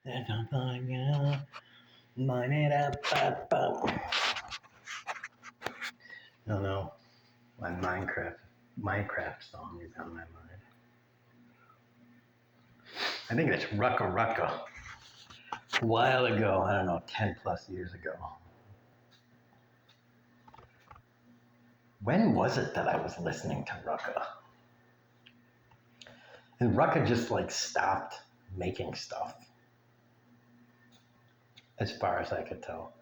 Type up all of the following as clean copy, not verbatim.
There's nothing else. Mine it up. No, no. My Minecraft song is on my mind. I think it's Rucka Rucka. A while ago, I don't know, 10 plus years ago. When was it that I was listening to Rucka? And Rucka just like stopped making stuff, as far as I could tell.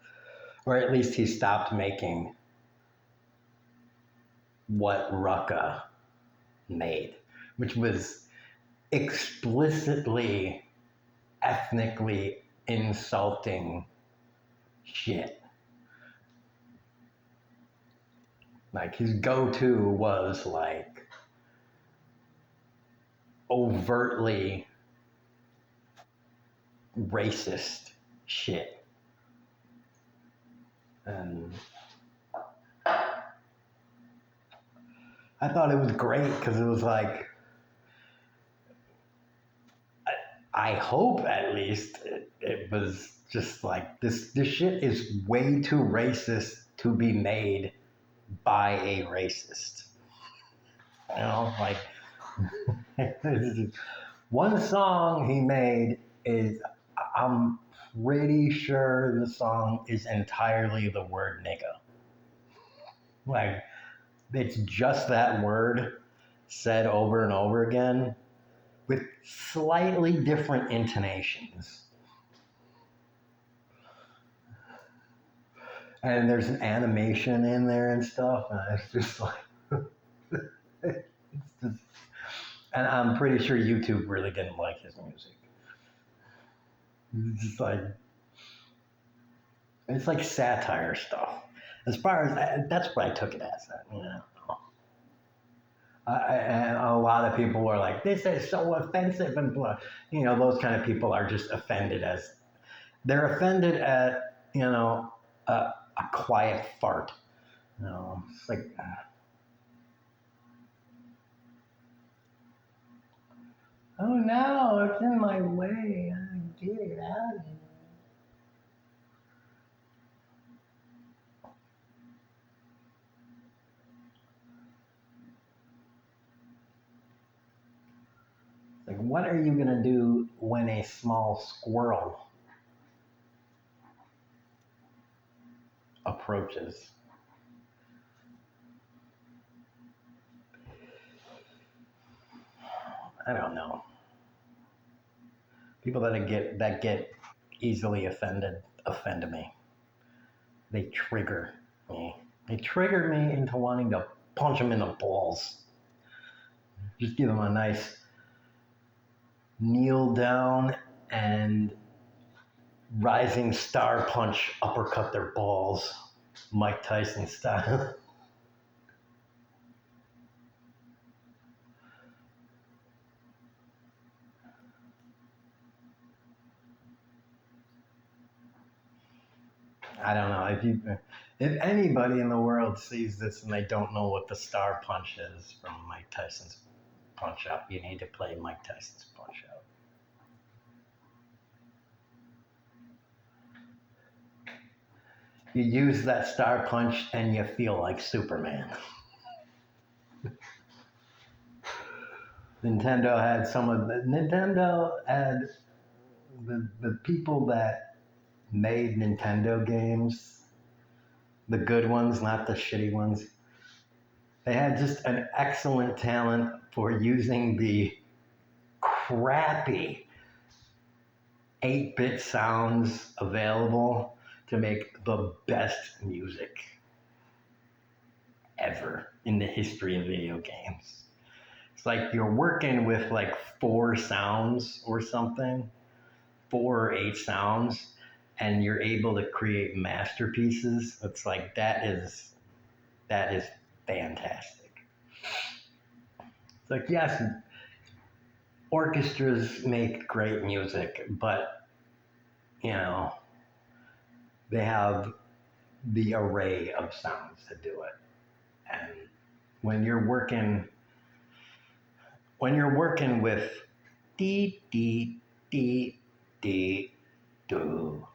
Or at least he stopped making what Rucka made, which was explicitly ethnically insulting shit. Like his go-to was like overtly racist shit. And I thought it was great because it was like, I hope at least it was just like this shit is way too racist to be made by a racist. You know, like one song he made is, I'm pretty sure the song is entirely the word nigga. Like, it's just that word said over and over again with slightly different intonations. And there's an animation in there and stuff, and it's just like, it's just, and I'm pretty sure YouTube really didn't like his music. It's just like, it's like satire stuff. As far as that's what I took it as, you know. And a lot of people were like, "This is so offensive," and blah. You know, those kind of people are just offended as they're offended at a quiet fart. You know, it's like. Oh no, it's in my way. Get it out of here. Like, what are you gonna do when a small squirrel approaches? I don't know. People that get easily offend me. They trigger me. They trigger me into wanting to punch them in the balls. Just give them a nice kneel down and rising star punch, uppercut their balls, Mike Tyson style. I don't know if anybody in the world sees this and they don't know what the star punch is from Mike Tyson's Punch Out, you need to play Mike Tyson's Punch Out. You use that star punch and you feel like Superman. Nintendo had the people that made Nintendo games, the good ones, not the shitty ones. They had just an excellent talent for using the crappy 8-bit sounds available to make the best music ever in the history of video games. It's like you're working with like 4 sounds or something, 4 or 8 sounds, and you're able to create masterpieces. It's like that is fantastic. It's like, yes, orchestras make great music, but you know, they have the array of sounds to do it. And when you're working with dee dee dee D, do.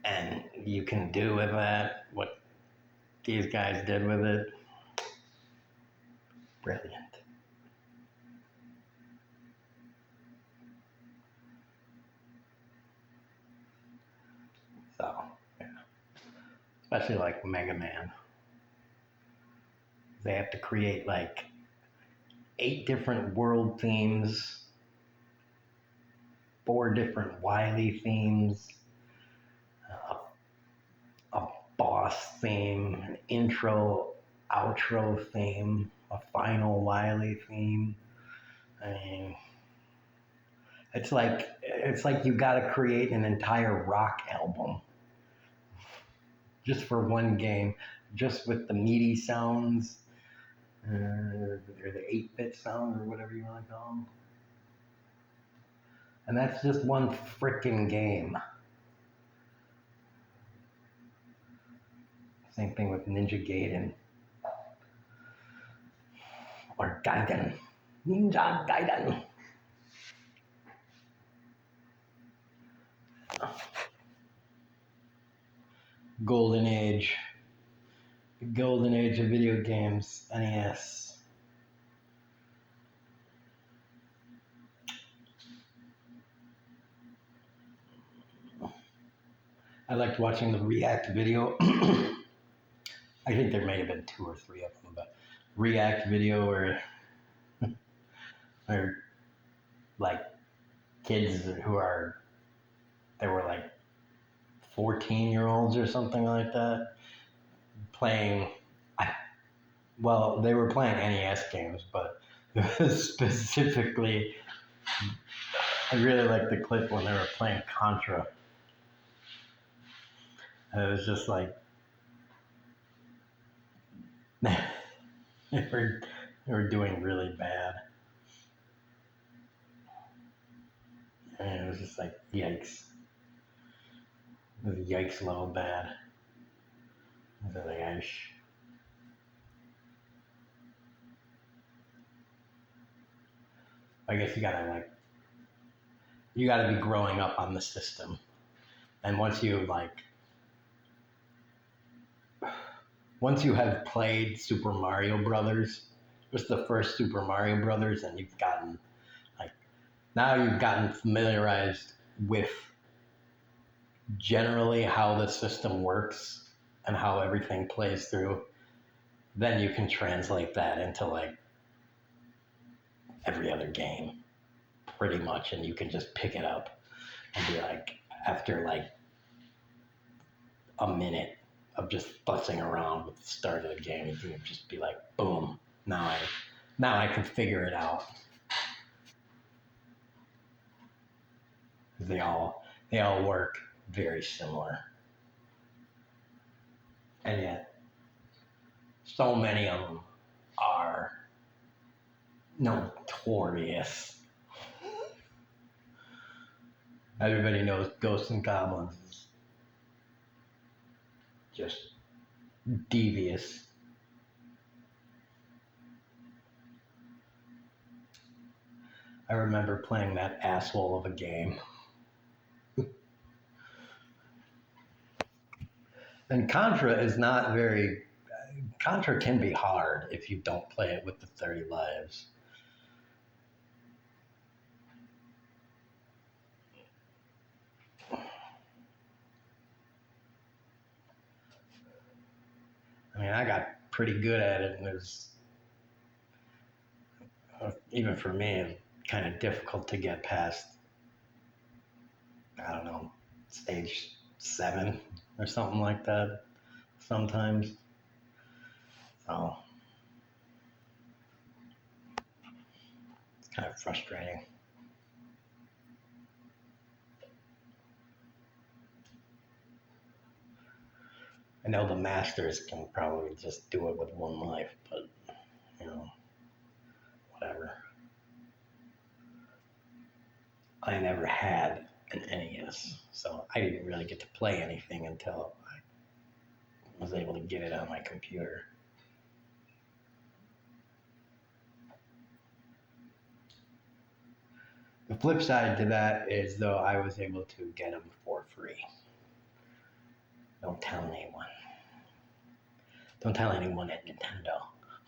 And you can do with that what these guys did with it. Brilliant. So, yeah. Especially like Mega Man. They have to create like 8 different world themes, 4 different Wily themes, a boss theme, an intro, outro theme, a final Wily theme. I mean, it's like you got to create an entire rock album just for one game, just with the MIDI sounds, or the 8-bit sound, or whatever you want to call them. And that's just one freaking game. Same thing with Ninja Gaiden or Gaiden. Ninja Gaiden. Golden Age. The golden age of video games, NES. I liked watching the React video. I think there may have been 2 or 3 of them, but React video where like kids they were like 14-year-olds or something like that, playing, well, they were playing NES games, but specifically, I really liked the clip when they were playing Contra. And it was just like, they were doing really bad. And it was just like, yikes. It was yikes level bad. I was like, I guess you gotta be growing up on the system. And once you have played Super Mario Brothers, just the first Super Mario Brothers, and now you've gotten familiarized with generally how the system works and how everything plays through, then you can translate that into like every other game pretty much, and you can just pick it up and be like, after like a minute of just futzing around with the start of the game, you can just be like, boom, now I can figure it out. They all work very similar. And yet so many of them are notorious. Everybody knows Ghosts and Goblins is just devious. I remember playing that asshole of a game. And Contra can be hard if you don't play it with the 30 lives. I mean, I got pretty good at it, and it was, even for me, kind of difficult to get past, I don't know, stage 7 or something like that sometimes. So it's kind of frustrating. I know the masters can probably just do it with 1 life, but, whatever. I never had an NES, so I didn't really get to play anything until I was able to get it on my computer. The flip side to that is, though, I was able to get them for free. Don't tell anyone. Don't tell anyone at Nintendo.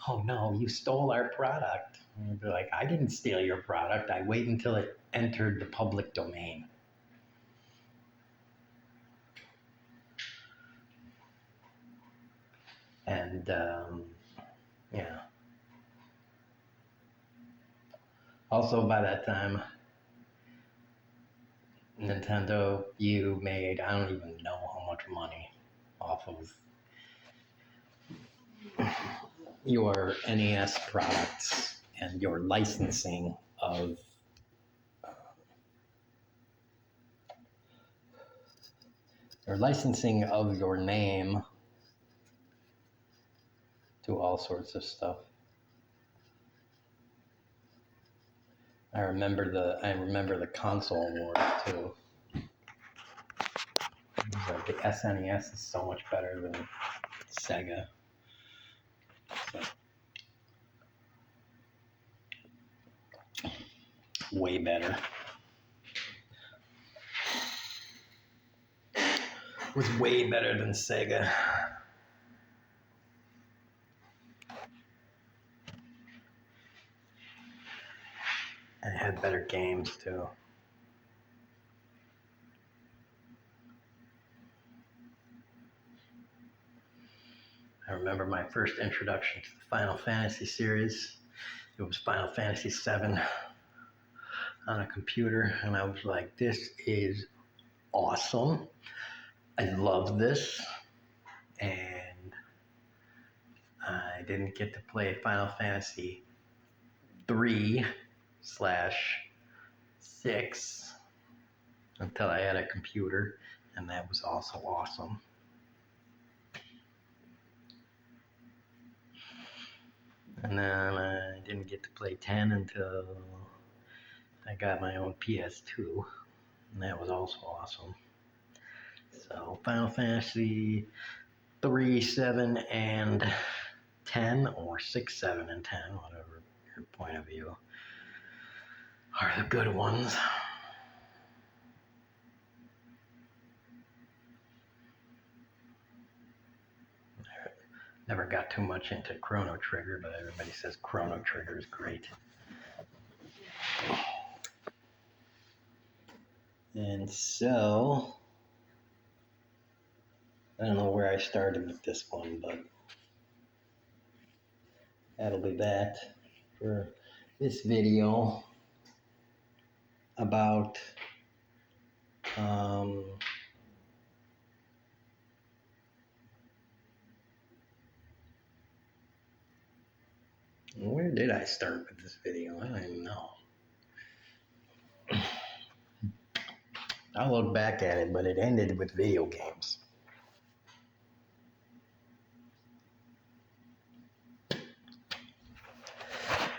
Oh no, you stole our product. And they're like, I didn't steal your product. I waited until it entered the public domain. And yeah. Also, by that time, Nintendo, you made, I don't even know how much money off of your NES products and your licensing of your name to all sorts of stuff. I remember the console wars too. Like the SNES is so much better than Sega. So, way better. It was way better than Sega. And it had better games too. I remember my first introduction to the Final Fantasy series. It was Final Fantasy VII on a computer, and I was like, this is awesome. I love this. And I didn't get to play Final Fantasy 3/6 until I had a computer, and that was also awesome. And then I didn't get to play 10 until I got my own PS2, and that was also awesome. So Final Fantasy 3, 7, and 10, or 6, 7, and 10, whatever your point of view, are the good ones. Never got too much into Chrono Trigger, but everybody says Chrono Trigger is great. And so, I don't know where I started with this one, but that'll be that for this video about where did I start with this video? I don't even know. I'll look back at it, but it ended with video games.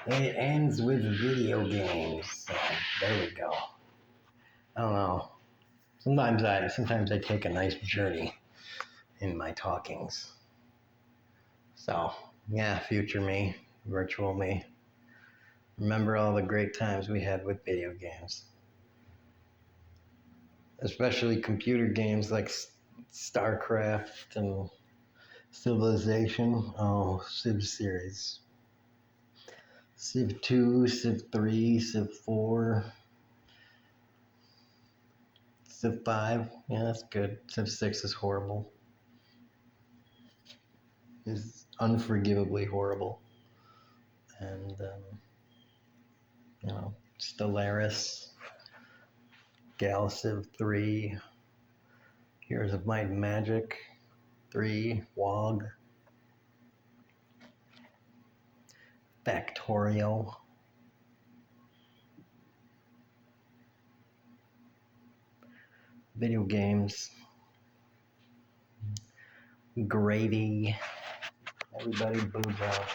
It ends with video games. So there we go. I don't know. Sometimes I take a nice journey in my talkings. So yeah, future me, virtual me. Remember all the great times we had with video games. Especially computer games like StarCraft and Civilization. Oh, Civ series. Civ 2, Civ 3, Civ 4, Civ 5. Yeah, that's good. Civ 6 is horrible. It's unforgivably horrible. And, Stellaris, Gal Civ 3, Heroes of Might and Magic 3, WOG, Factorio, video games, gravy, everybody boobs out.